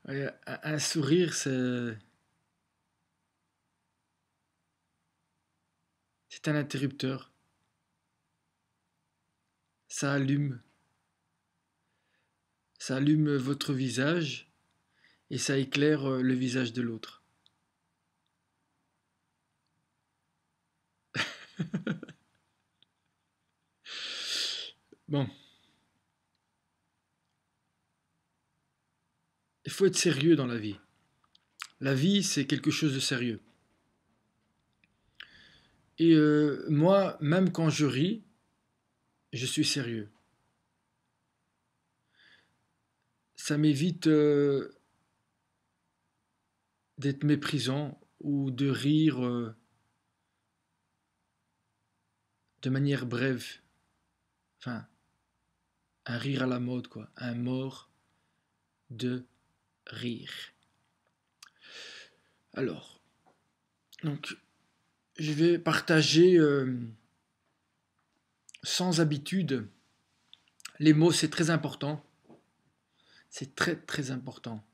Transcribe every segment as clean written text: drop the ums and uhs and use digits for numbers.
Ouais, un sourire, c'est un interrupteur. Ça allume. Ça allume votre visage et ça éclaire le visage de l'autre. Bon, il faut être sérieux dans la vie. La vie, c'est quelque chose de sérieux. Et moi, même quand je ris, je suis sérieux. Ça m'évite d'être méprisant ou de rire de manière brève. Enfin, un rire à la mode, quoi. Un mort de rire. Alors, donc, je vais partager sans habitude. Les mots, c'est très important. C'est très, très important.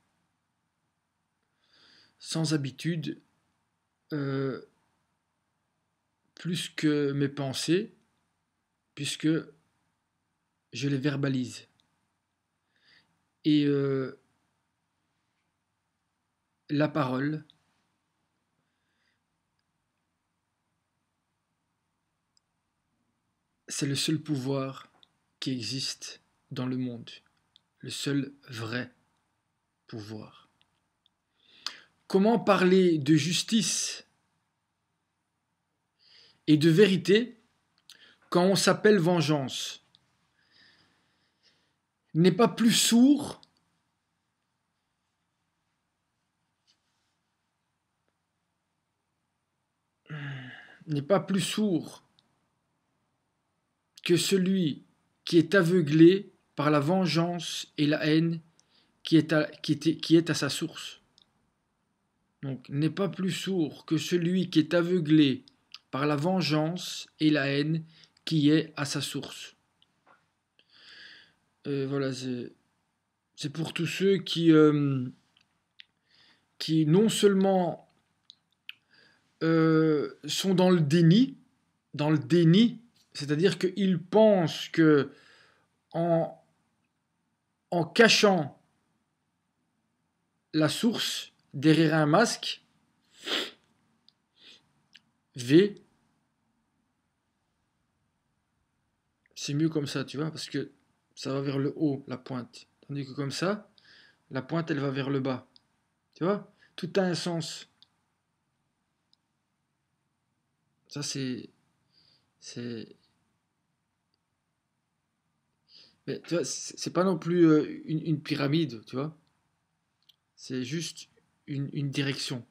Sans habitude, euh, plus que mes pensées, puisque je les verbalise. Et la parole, c'est le seul pouvoir qui existe dans le monde. Le seul vrai pouvoir. Comment parler de justice et de vérité quand on s'appelle vengeance? N'est pas plus sourd, n'est pas plus sourd que celui qui est aveuglé par la vengeance et la haine qui est à sa source. Donc, n'est pas plus sourd que celui qui est aveuglé par la vengeance et la haine qui est à sa source. Voilà, c'est pour tous ceux qui non seulement sont dans le déni, c'est-à-dire qu'ils pensent que en, en cachant la source derrière un masque, V, c'est mieux comme ça, tu vois, parce que ça va vers le haut, la pointe. Tandis que comme ça, la pointe, elle va vers le bas. Tu vois? Tout a un sens. Ça, c'est, mais tu vois, c'est pas non plus une pyramide, tu vois? C'est juste une direction.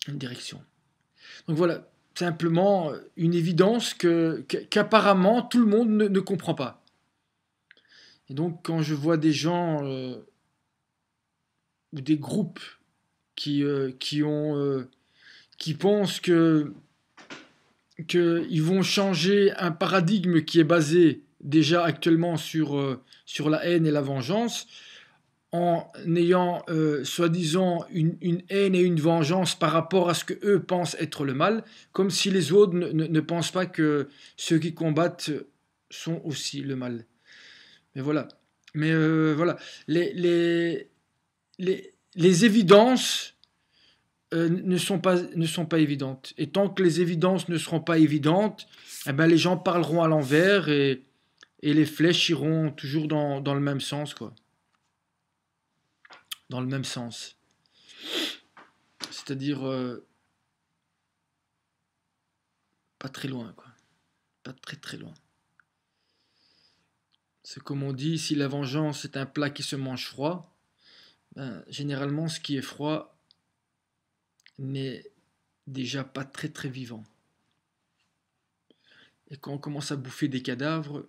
Une direction. Donc voilà, simplement une évidence qu'apparemment tout le monde ne comprend pas. Et donc quand je vois des gens ou des groupes qui pensent qu'ils vont changer un paradigme qui est basé déjà actuellement sur la haine et la vengeance, en ayant soi-disant une haine et une vengeance par rapport à ce que eux pensent être le mal, comme si les autres ne pensent pas que ceux qui combattent sont aussi le mal. Mais voilà. Mais voilà. Les évidences ne sont pas évidentes. Et tant que les évidences ne seront pas évidentes, eh ben, les gens parleront à l'envers et les flèches iront toujours dans le même sens, quoi. Dans le même sens. C'est-à-dire pas très loin, quoi. Pas très très loin. C'est comme on dit, si la vengeance est un plat qui se mange froid, ben, généralement ce qui est froid n'est déjà pas très très vivant. Et quand on commence à bouffer des cadavres,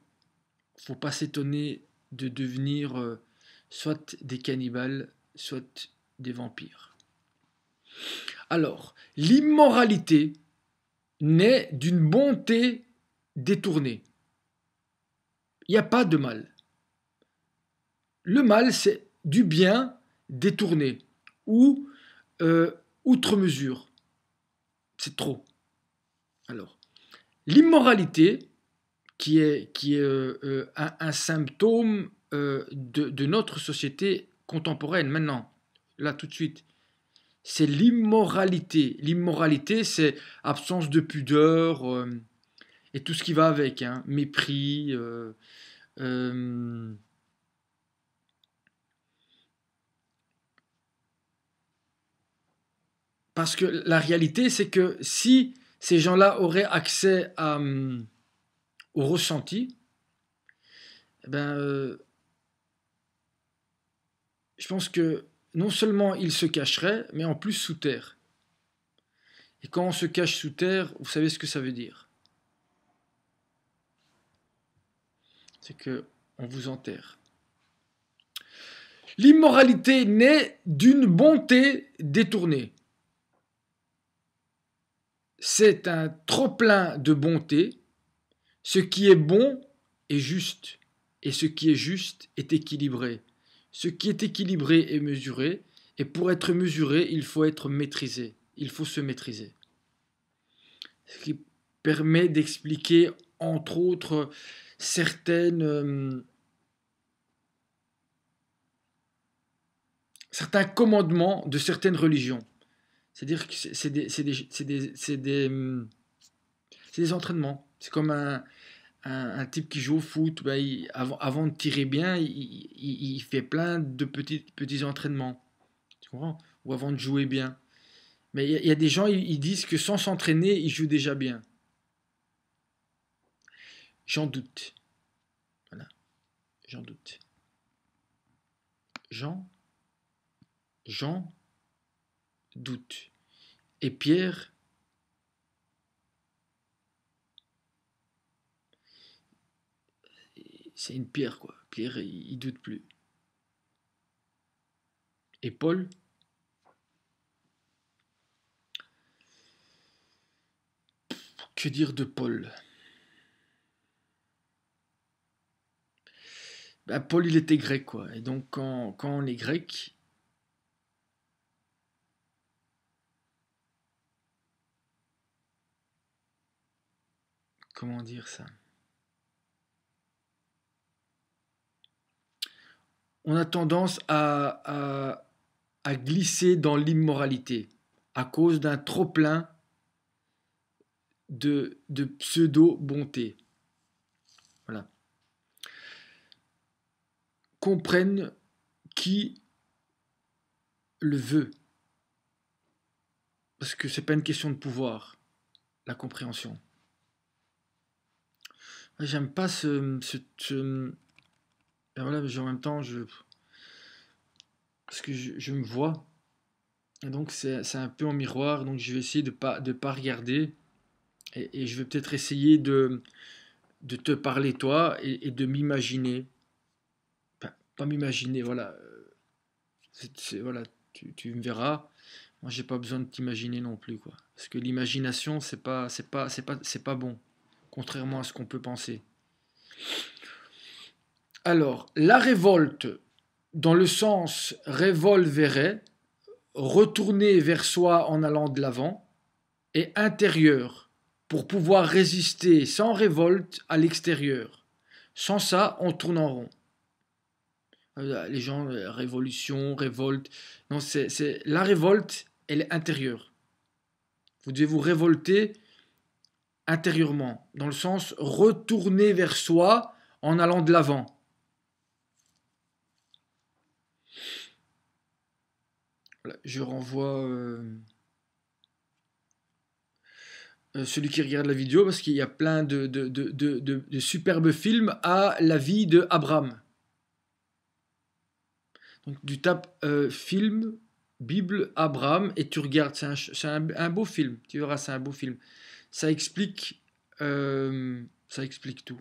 faut pas s'étonner de devenir soit des cannibales, soit des vampires. Alors, l'immoralité naît d'une bonté détournée. Il n'y a pas de mal. Le mal, c'est du bien détourné ou outre mesure. C'est trop. Alors, l'immoralité, qui est un symptôme de notre société contemporaine maintenant, là tout de suite, c'est l'immoralité. L'immoralité, c'est absence de pudeur et tout ce qui va avec, hein, mépris. Euh, parce que la réalité, c'est que si ces gens-là auraient accès au ressenti, eh ben, je pense que non seulement ils se cacheraient, mais en plus sous terre. Et quand on se cache sous terre, vous savez ce que ça veut dire. C'est que on vous enterre. L'immoralité naît d'une bonté détournée. C'est un trop-plein de bonté. Ce qui est bon est juste, et ce qui est juste est équilibré. Ce qui est équilibré est mesuré, et pour être mesuré, il faut être maîtrisé. Il faut se maîtriser. Ce qui permet d'expliquer, entre autres, certains commandements de certaines religions. C'est-à-dire que c'est des entraînements. C'est comme un type qui joue au foot, ben, avant de tirer bien, il fait plein de petits entraînements. Tu comprends? Ou avant de jouer bien. Mais il y a des gens, ils disent que sans s'entraîner, ils jouent déjà bien. J'en doute. Voilà, j'en doute. J'en doute. Et Pierre, c'est une pierre, quoi. Pierre, il doute plus. Et Paul, que dire de Paul? Ben, Paul, il était grec, quoi. Et donc, quand on est grec, comment dire ça? On a tendance à glisser dans l'immoralité à cause d'un trop-plein de pseudo-bonté. Voilà. Comprenne qui le veut. Parce que c'est pas une question de pouvoir, la compréhension. J'aime pas et voilà, mais en même temps, parce que je me vois. Et donc, c'est un peu en miroir. Donc, je vais essayer de pas regarder. Et je vais peut-être essayer de te parler, toi, et de m'imaginer. Pas m'imaginer, voilà. Voilà, tu me verras. Moi, j'ai pas besoin de t'imaginer non plus, quoi. Parce que l'imagination, c'est pas bon. Contrairement à ce qu'on peut penser. Alors, la révolte, dans le sens revolvere, retourner vers soi en allant de l'avant, et intérieur, pour pouvoir résister sans révolte à l'extérieur. Sans ça, on tourne en rond. Les gens, révolution, révolte. Non, la révolte, elle est intérieure. Vous devez vous révolter intérieurement, dans le sens retourner vers soi en allant de l'avant. Voilà, je renvoie celui qui regarde la vidéo parce qu'il y a plein de superbes films à la vie de Abraham. Donc tu tapes film, Bible, Abraham et tu regardes. C'est un beau film. Tu verras, c'est un beau film. Ça explique tout.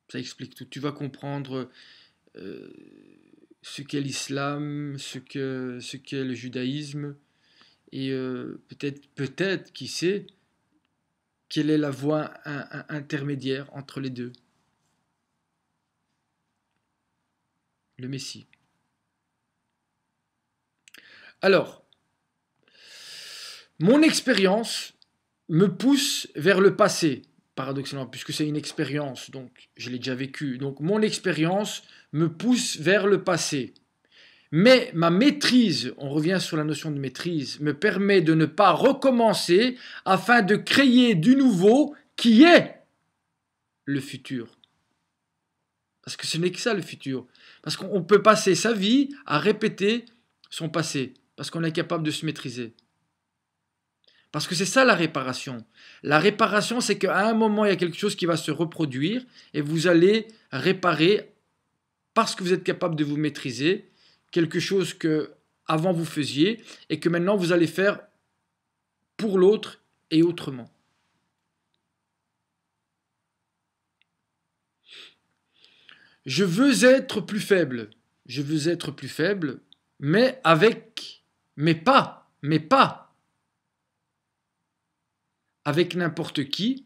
Ça explique tout. Tu vas comprendre euh, ce qu'est l'islam, ce qu'est le judaïsme, et peut-être, qui sait, quelle est la voie intermédiaire entre les deux. le Messie. Alors, mon expérience me pousse vers le passé, paradoxalement, puisque c'est une expérience, donc je l'ai déjà vécu. Donc mon expérience me pousse vers le passé. Mais ma maîtrise, on revient sur la notion de maîtrise, me permet de ne pas recommencer afin de créer du nouveau qui est le futur. Parce que ce n'est que ça le futur. Parce qu'on peut passer sa vie à répéter son passé, parce qu'on est capable de se maîtriser. Parce que c'est ça la réparation. La réparation, c'est qu'à un moment, il y a quelque chose qui va se reproduire et vous allez réparer, parce que vous êtes capable de vous maîtriser, quelque chose que avant vous faisiez et que maintenant vous allez faire pour l'autre et autrement. Je veux être plus faible. Je veux être plus faible, mais pas avec n'importe qui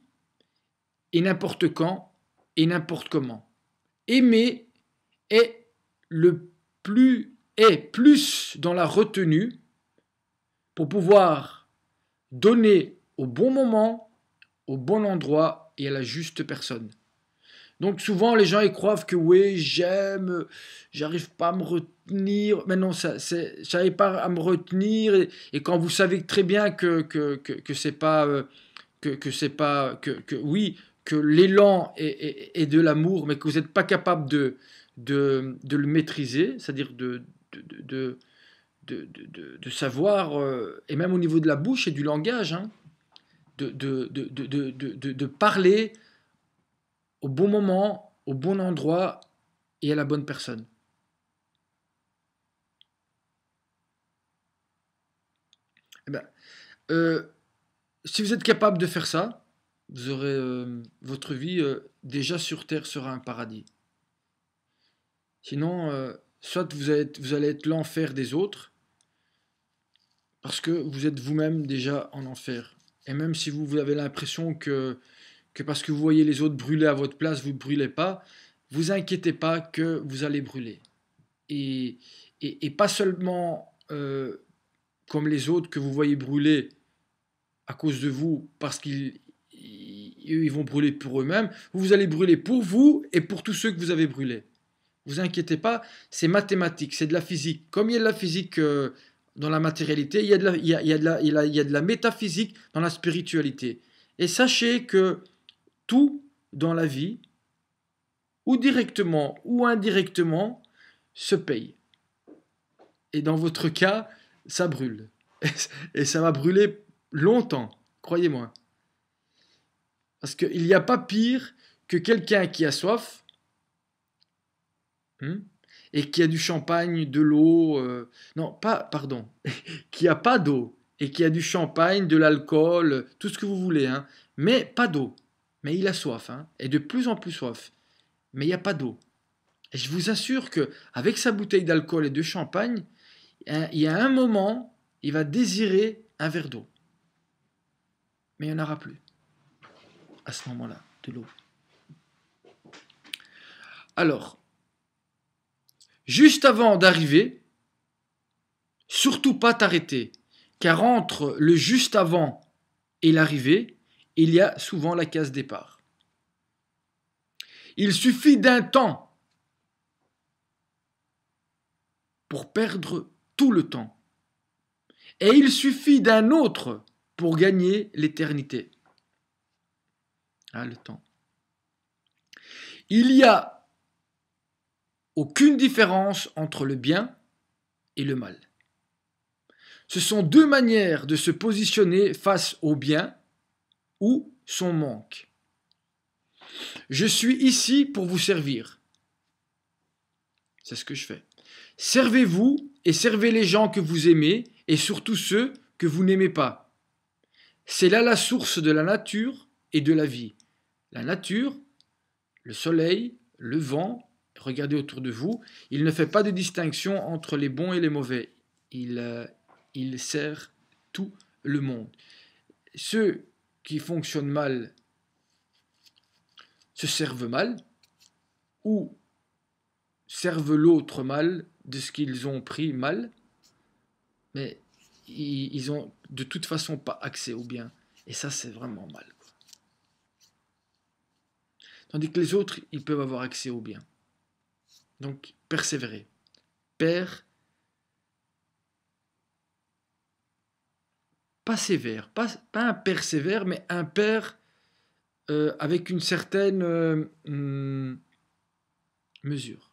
et n'importe quand et n'importe comment. Aimer est plus dans la retenue pour pouvoir donner au bon moment, au bon endroit et à la juste personne. Donc souvent les gens ils croient que oui j'aime, j'arrive pas à me retenir, mais non j'arrive pas à me retenir et quand vous savez très bien que c'est pas oui que l'élan est de l'amour mais que vous n'êtes pas capable de le maîtriser, c'est-à-dire de savoir et même au niveau de la bouche et du langage hein, de parler au bon moment, au bon endroit et à la bonne personne. Eh ben, euh, si vous êtes capable de faire ça, vous aurez votre vie déjà sur terre sera un paradis. Sinon, soit vous allez être l'enfer des autres, parce que vous êtes vous-même déjà en enfer. Et même si vous avez l'impression que parce que vous voyez les autres brûler à votre place, vous ne brûlez pas, vous inquiétez pas que vous allez brûler. Et pas seulement comme les autres que vous voyez brûler à cause de vous, parce ils vont brûler pour eux-mêmes, vous allez brûler pour vous et pour tous ceux que vous avez brûlés. Vous inquiétez pas, c'est mathématique, c'est de la physique. Comme il y a de la physique dans la matérialité, il y a de la métaphysique dans la spiritualité. Et sachez que tout dans la vie, ou directement ou indirectement, se paye. Et dans votre cas, ça brûle. Et ça va brûler longtemps, croyez-moi. Parce qu'il n'y a pas pire que quelqu'un qui a soif et qui a du champagne, de l'eau, non, pas, pardon, qui a pas d'eau et qui a du champagne, de l'alcool, tout ce que vous voulez, hein, mais pas d'eau. Mais il a soif, hein, et de plus en plus soif. Mais il n'y a pas d'eau. Et je vous assure que avec sa bouteille d'alcool et de champagne, il y a un moment, il va désirer un verre d'eau. Mais il n'y en aura plus à ce moment-là, de l'eau. Alors, juste avant d'arriver, surtout pas t'arrêter, car entre le juste avant et l'arrivée, il y a souvent la case départ. Il suffit d'un temps pour perdre tout le temps. Et il suffit d'un autre pour gagner l'éternité. Ah, le temps. Il n'y a aucune différence entre le bien et le mal. Ce sont deux manières de se positionner face au bien ou son manque. Je suis ici pour vous servir. C'est ce que je fais. Servez-vous et servez les gens que vous aimez et surtout ceux que vous n'aimez pas. C'est là la source de la nature et de la vie. La nature, le soleil, le vent, regardez autour de vous, il ne fait pas de distinction entre les bons et les mauvais. Il sert tout le monde. Ceux qui fonctionnent mal se servent mal, ou servent l'autre mal de ce qu'ils ont pris mal, mais ils ont de toute façon pas accès au bien. Et ça, c'est vraiment mal, quoi. Tandis que les autres, ils peuvent avoir accès au bien. Donc, persévérer. Père, pas sévère, pas un père sévère, mais un père avec une certaine mesure.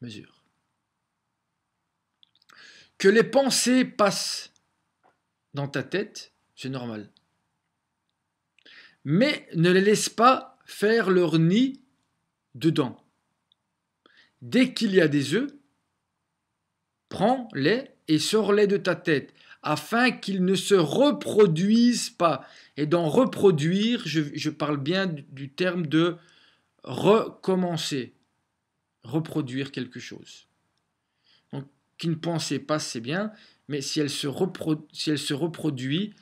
Mesure. Que les pensées passent dans ta tête, c'est normal. Mais ne les laisse pas faire leur nid dedans. Dès qu'il y a des œufs, prends-les et sors-les de ta tête, afin qu'ils ne se reproduisent pas. Et dans reproduire, je parle bien du terme de recommencer, reproduire quelque chose. Donc, qu'une pensée passe, c'est bien, mais si elle se reproduit,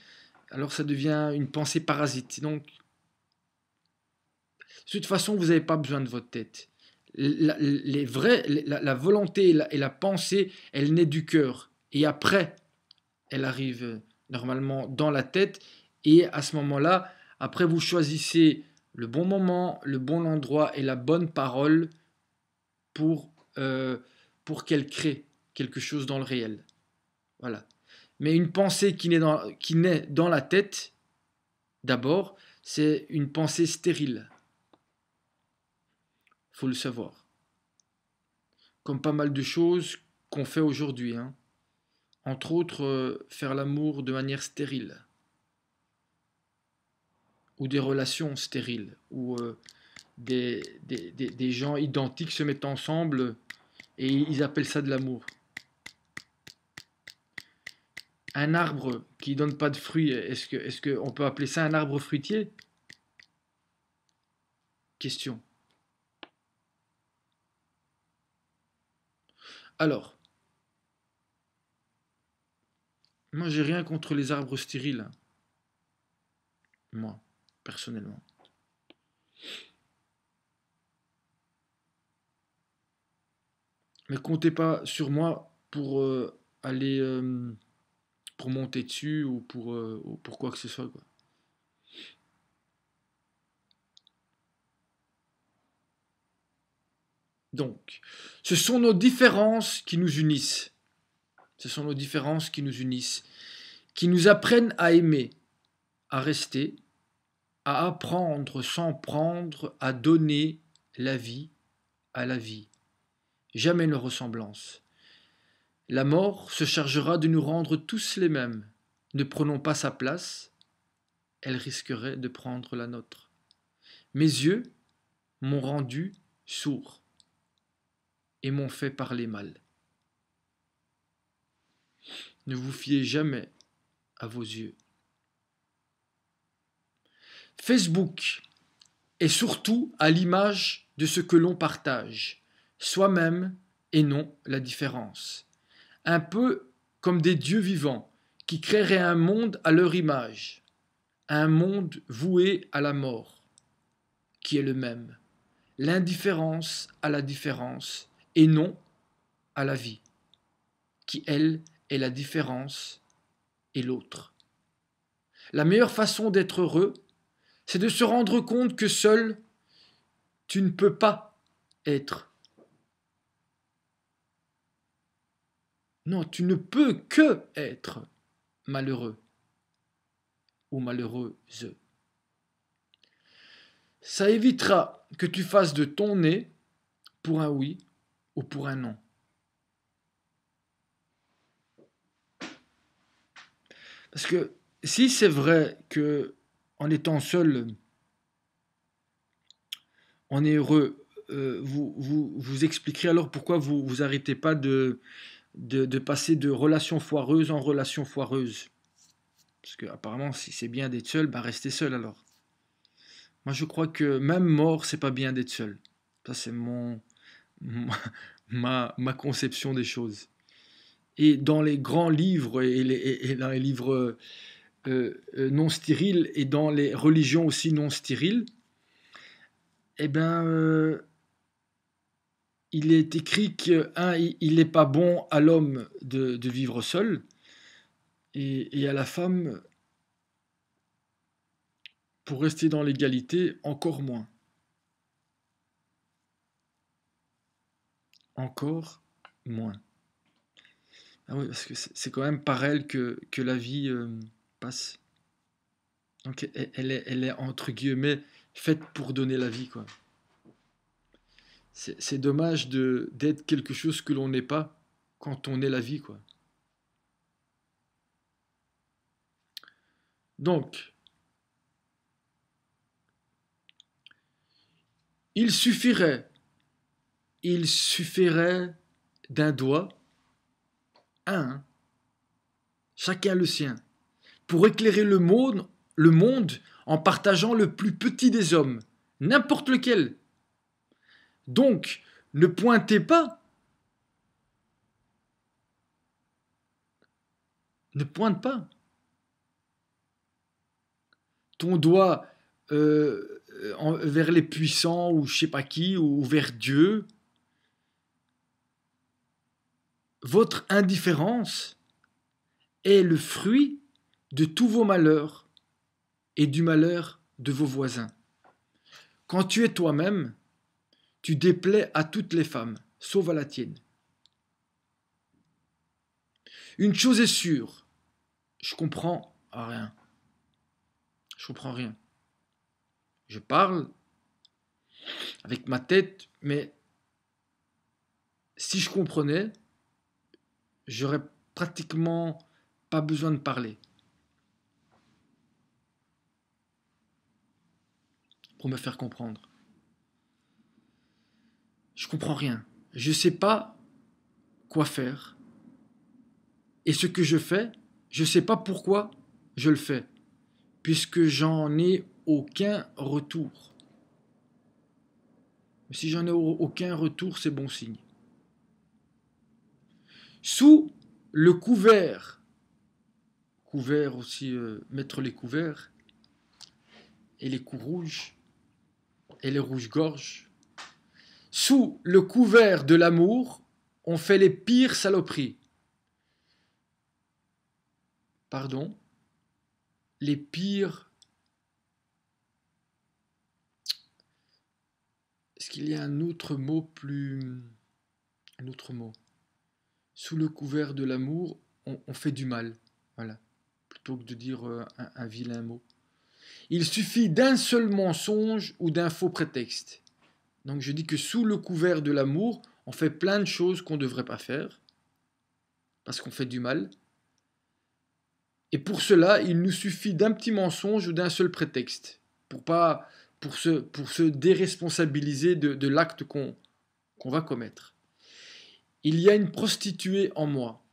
alors ça devient une pensée parasite. Donc, de toute façon, vous n'avez pas besoin de votre tête. La volonté et la pensée, elle naît du cœur. Et après, elle arrive normalement dans la tête. Et à ce moment-là, après, vous choisissez le bon moment, le bon endroit et la bonne parole pour qu'elle crée quelque chose dans le réel. Voilà. Mais une pensée qui naît dans la tête, d'abord, c'est une pensée stérile. Il faut le savoir. Comme pas mal de choses qu'on fait aujourd'hui, hein. Entre autres, faire l'amour de manière stérile. Ou des relations stériles. Ou des gens identiques se mettent ensemble et ils appellent ça de l'amour. Un arbre qui donne pas de fruits, est-ce qu'on peut appeler ça un arbre fruitier? Question. Alors, moi j'ai rien contre les arbres stériles. Moi, personnellement. Mais comptez pas sur moi pour aller pour monter dessus ou pour quoi que ce soit, quoi. Donc, ce sont nos différences qui nous unissent. Ce sont nos différences qui nous unissent, qui nous apprennent à aimer, à rester, à apprendre sans prendre, à donner la vie à la vie. Jamais nos ressemblances. La mort se chargera de nous rendre tous les mêmes. Ne prenons pas sa place, elle risquerait de prendre la nôtre. Mes yeux m'ont rendu sourd et m'ont fait parler mal. Ne vous fiez jamais à vos yeux. Facebook est surtout à l'image de ce que l'on partage, soi-même et non la différence. Un peu comme des dieux vivants qui créeraient un monde à leur image, un monde voué à la mort, qui est le même, l'indifférence à la différence et non à la vie, qui elle est la différence et l'autre. La meilleure façon d'être heureux, c'est de se rendre compte que seul tu ne peux pas être. Non, tu ne peux que être malheureux ou malheureuse. Ça évitera que tu fasses de ton nez pour un oui ou pour un non. Parce que si c'est vrai que en étant seul, on est heureux, vous expliquerez alors pourquoi vous arrêtez pas de passer de relation foireuse en relation foireuse. Parce que apparemment, si c'est bien d'être seul, ben restez seul alors. Moi, je crois que même mort, c'est pas bien d'être seul. Ça, c'est ma conception des choses. Et dans les grands livres et dans les livres non stériles et dans les religions aussi non stériles, Eh bien, il est écrit que, il n'est pas bon à l'homme de vivre seul, et à la femme, pour rester dans l'égalité, encore moins. Encore moins. Ah oui, parce que c'est quand même par elle que la vie passe. Donc elle est entre guillemets faite pour donner la vie, quoi. C'est dommage d'être quelque chose que l'on n'est pas quand on est la vie, quoi. Donc, il suffirait, il suffirait d'un doigt, un, hein, chacun le sien, pour éclairer le monde en partageant le plus petit des hommes, n'importe lequel. Donc, ne pointez pas, ne pointe pas ton doigt vers les puissants ou je sais pas qui, ou vers Dieu. Votre indifférence est le fruit de tous vos malheurs et du malheur de vos voisins. Quand tu es toi-même, tu déplais à toutes les femmes, sauf à la tienne. Une chose est sûre, je comprends rien. Je comprends rien. Je parle avec ma tête, mais si je comprenais, j'aurais pratiquement pas besoin de parler pour me faire comprendre. Je comprends rien. Je sais pas quoi faire. Et ce que je fais, je sais pas pourquoi je le fais, puisque j'en ai aucun retour. Si j'en ai aucun retour, c'est bon signe. Sous le couvert aussi, mettre les couverts, et les coups rouges, et les rouges-gorges, sous le couvert de l'amour, on fait les pires saloperies. Pardon, les pires. Est-ce qu'il y a un autre mot plus. Un autre mot. Sous le couvert de l'amour, on fait du mal. Voilà. Plutôt que de dire un vilain mot. Il suffit d'un seul mensonge ou d'un faux prétexte. Donc je dis que sous le couvert de l'amour, on fait plein de choses qu'on ne devrait pas faire, parce qu'on fait du mal. Et pour cela, il nous suffit d'un petit mensonge ou d'un seul prétexte, pour se déresponsabiliser de l'acte qu'on va commettre. Il y a une prostituée en moi.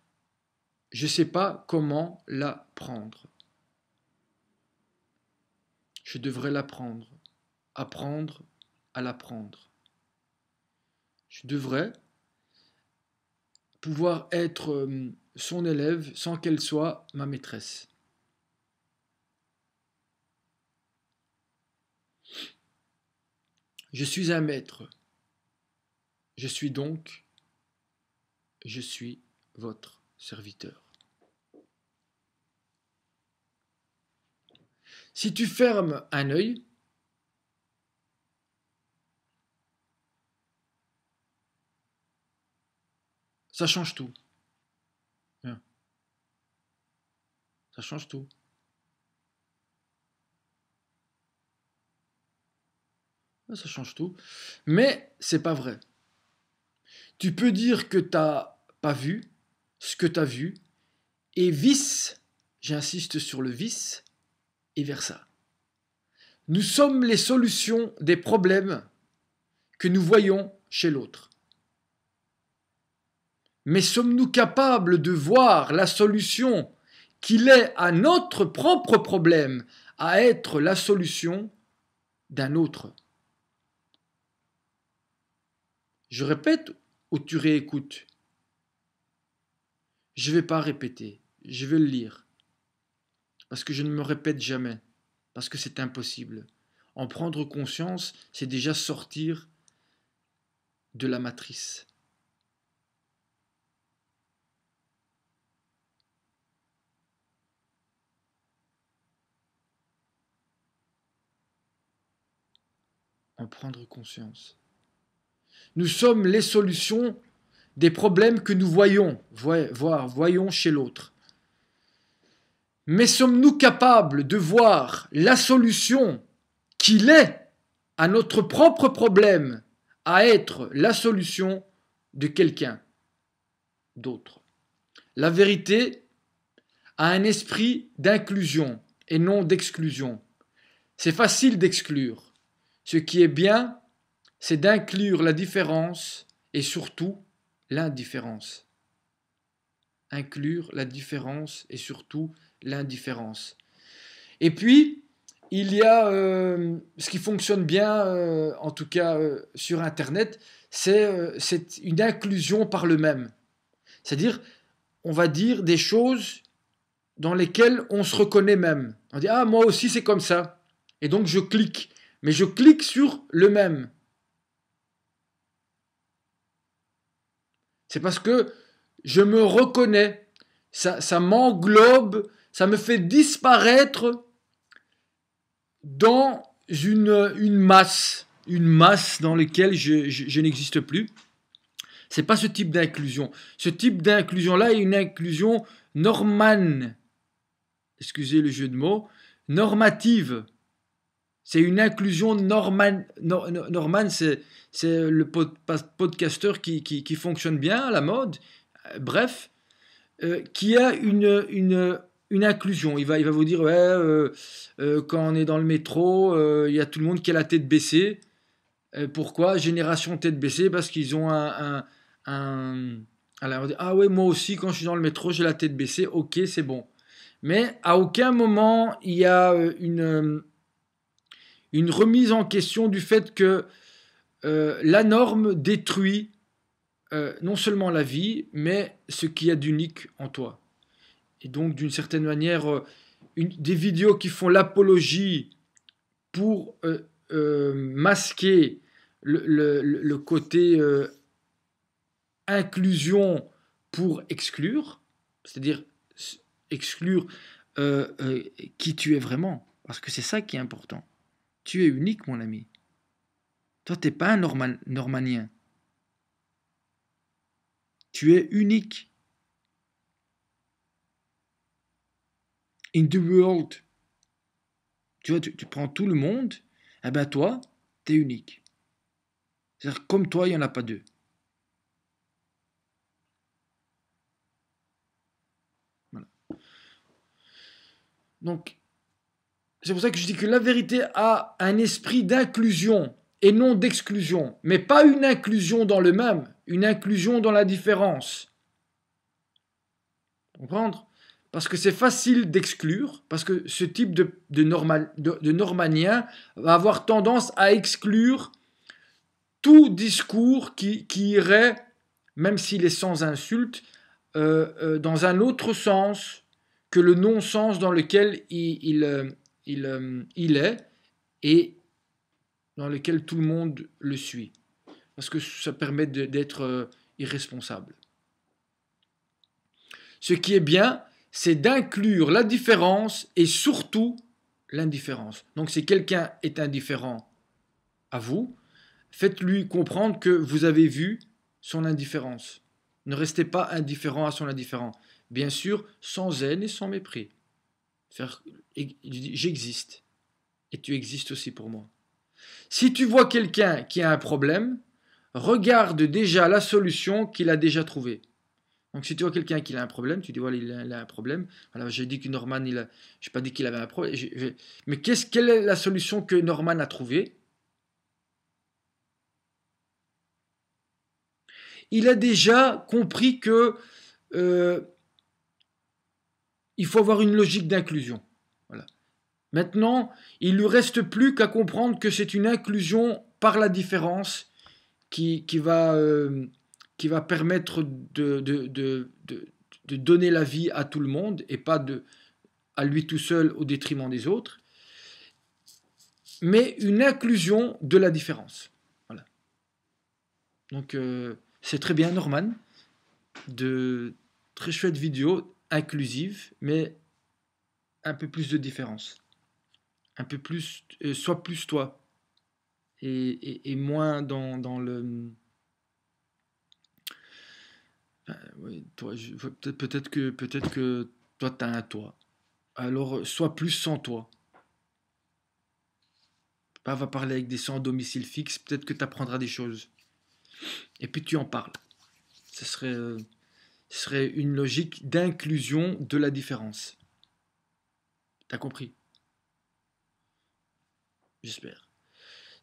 Je ne sais pas comment la prendre. Je devrais l'apprendre. Apprendre à l'apprendre. Je devrais pouvoir être son élève sans qu'elle soit ma maîtresse. Je suis un maître. Je suis donc, je suis votre serviteur. Si tu fermes un œil, ça change tout. Ça change tout. Ça change tout. Mais c'est pas vrai. Tu peux dire que t'as pas vu ce que t'as vu et vice, j'insiste sur le vice, et versa. Nous sommes les solutions des problèmes que nous voyons chez l'autre. Mais sommes-nous capables de voir la solution qu'il est à notre propre problème à être la solution d'un autre? Je répète ou tu réécoutes? Je ne vais pas répéter, je vais le lire. Parce que je ne me répète jamais, parce que c'est impossible. En prendre conscience, c'est déjà sortir de la matrice. En prendre conscience. Nous sommes les solutions des problèmes que nous voyons chez l'autre. Mais sommes-nous capables de voir la solution qu'il est à notre propre problème à être la solution de quelqu'un d'autre? La vérité a un esprit d'inclusion et non d'exclusion. C'est facile d'exclure. Ce qui est bien, c'est d'inclure la différence et surtout l'indifférence. Inclure la différence et surtout l'indifférence. Et puis, il y a ce qui fonctionne bien, en tout cas sur Internet, c'est une inclusion par le même. C'est-à-dire, on va dire des choses dans lesquelles on se reconnaît même. On dit, ah, moi aussi c'est comme ça. Et donc je clique. Mais je clique sur le même. C'est parce que je me reconnais. Ça m'englobe, ça me fait disparaître dans une masse dans laquelle je n'existe plus. C'est pas ce type d'inclusion. Ce type d'inclusion-là est une inclusion normane, excusez le jeu de mots, normative. C'est une inclusion normane, c'est le podcasteur qui fonctionne bien à la mode, bref, qui a une inclusion. Il va vous dire, ouais, quand on est dans le métro, il y a tout le monde qui a la tête baissée. Pourquoi? Génération tête baissée, parce qu'ils ont alors on dit, ah ouais, moi aussi, quand je suis dans le métro, j'ai la tête baissée, ok, c'est bon. Mais à aucun moment, il y a une remise en question du fait que la norme détruit non seulement la vie, mais ce qu'il y a d'unique en toi. Et donc, d'une certaine manière, des vidéos qui font l'apologie pour masquer le côté inclusion pour exclure, c'est-à-dire exclure qui tu es vraiment, parce que c'est ça qui est important. Tu es unique, mon ami. Toi, tu n'es pas un normanien. Tu es unique. In the world. Tu vois, tu prends tout le monde, eh ben toi, tu es unique. C'est-à-dire, comme toi, il n'y en a pas deux. Voilà. Donc, c'est pour ça que je dis que la vérité a un esprit d'inclusion et non d'exclusion. Mais pas une inclusion dans le même, une inclusion dans la différence. Comprendre? Parce que c'est facile d'exclure, parce que ce type de normanien va avoir tendance à exclure tout discours qui irait, même s'il est sans insulte, dans un autre sens que le non-sens dans lequel il est et dans lequel tout le monde le suit. Parce que ça permet d'être irresponsable. Ce qui est bien, c'est d'inclure la différence et surtout l'indifférence. Donc si quelqu'un est indifférent à vous, faites-lui comprendre que vous avez vu son indifférence. Ne restez pas indifférent à son indifférent. Bien sûr, sans haine et sans mépris. J'existe. Et tu existes aussi pour moi. Si tu vois quelqu'un qui a un problème, regarde déjà la solution qu'il a déjà trouvée. Donc si tu vois quelqu'un qui a un problème, tu dis voilà, il a un problème. Alors j'ai dit que Norman, je n'ai pas dit qu'il avait un problème. Mais quelle est la solution que Norman a trouvée? Il a déjà compris que il faut avoir une logique d'inclusion. Voilà. Maintenant, il ne lui reste plus qu'à comprendre que c'est une inclusion par la différence qui va permettre de donner la vie à tout le monde et pas à lui tout seul au détriment des autres. mais une inclusion de la différence. Voilà. Donc, c'est très bien, Norman, de très chouette vidéo, inclusive, mais un peu plus de différence. Un peu plus, sois plus toi, et moins dans le... Oui, toi, peut-être que toi, tu as un toi. Alors, sois plus sans toi. Pas va parler avec des sans domicile fixe, peut-être que tu apprendras des choses. Et puis tu en parles. Ce serait une logique d'inclusion de la différence. T'as compris? J'espère.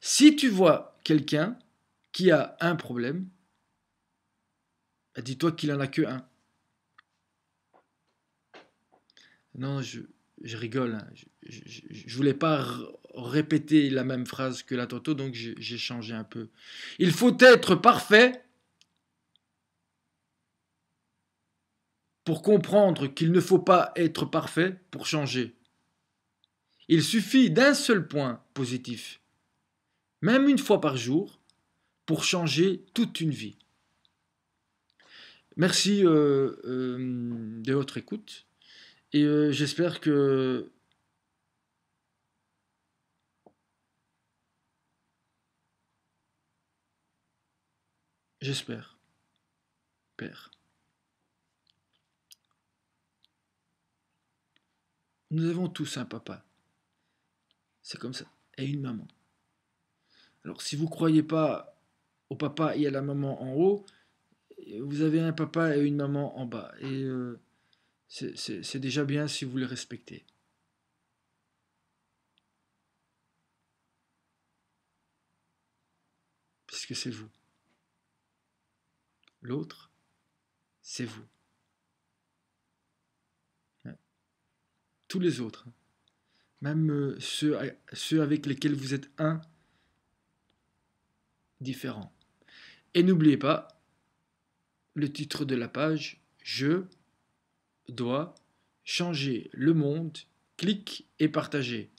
Si tu vois quelqu'un qui a un problème, bah, dis-toi qu'il en a que un. Non, je rigole, hein. Je voulais pas répéter la même phrase que la Toto, donc j'ai changé un peu. Il faut être parfait pour comprendre qu'il ne faut pas être parfait pour changer. Il suffit d'un seul point positif, même une fois par jour, pour changer toute une vie. Merci de votre écoute et j'espère, Père, nous avons tous un papa, c'est comme ça, et une maman. Alors si vous ne croyez pas au papa et à la maman en haut, vous avez un papa et une maman en bas, et c'est déjà bien si vous les respectez, puisque c'est vous. L'autre, c'est vous. Hein. Tous les autres, même ceux avec lesquels vous êtes différents. Et n'oubliez pas le titre de la page, je dois changer le monde, clique et partager.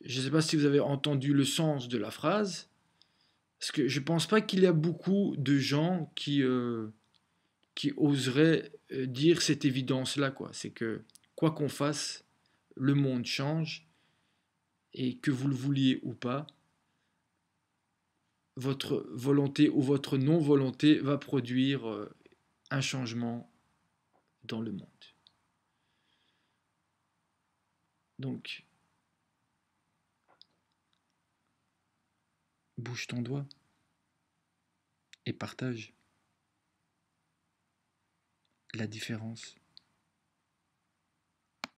Je ne sais pas si vous avez entendu le sens de la phrase, parce que je ne pense pas qu'il y a beaucoup de gens qui oseraient dire cette évidence-là, quoi. C'est que quoi qu'on fasse, le monde change, et que vous le vouliez ou pas, votre volonté ou votre non-volonté va produire un changement dans le monde. Donc, bouge ton doigt et partage la différence.